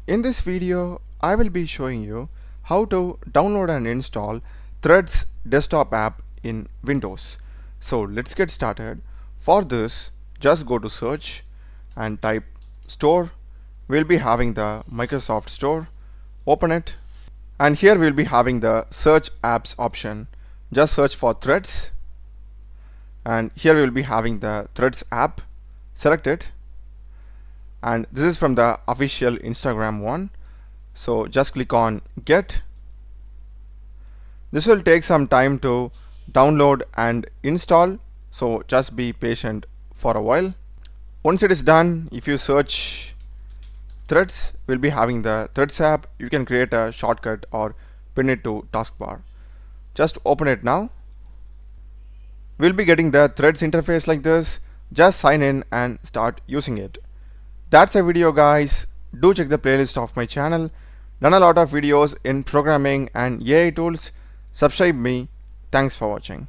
In this video, I will be showing you how to download and install Threads desktop app in Windows. So let's get started. For this, just go to search and type store. We'll be having the Microsoft Store. Open it, and here we'll be having the search apps option. Just search for Threads, and here we will be having the Threads app. Select it, and this is from the official Instagram one. So just click on get. This will take some time to download and install, so just be patient for a while. Once it is done, if you search Threads, we'll be having the Threads app. You can create a shortcut or pin it to taskbar. Just open it now. We'll be getting the Threads interface like this. Just sign in and start using it. That's a video, guys. Do check the playlist of my channel. Done a lot of videos in programming and AI tools. Subscribe me. Thanks for watching.